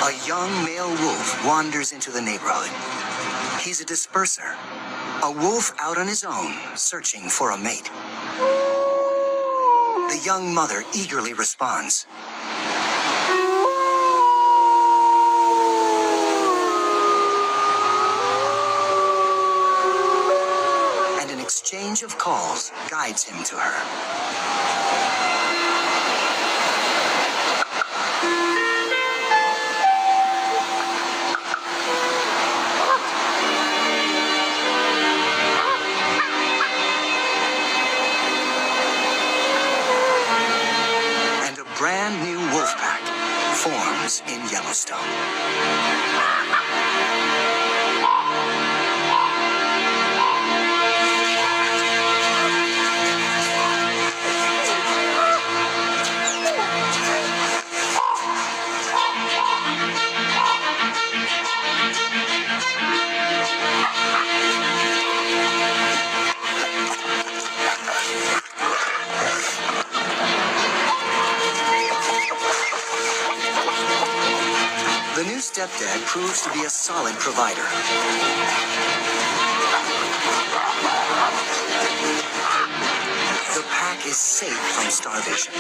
A young male wolf wanders into the neighborhood. He's a disperser, a wolf out on his own, searching for a mate. The young mother eagerly responds. And an exchange of calls guides him to her. And a brand new wolf pack forms in Yellowstone. The new stepdad proves to be a solid provider. The pack is safe from starvation.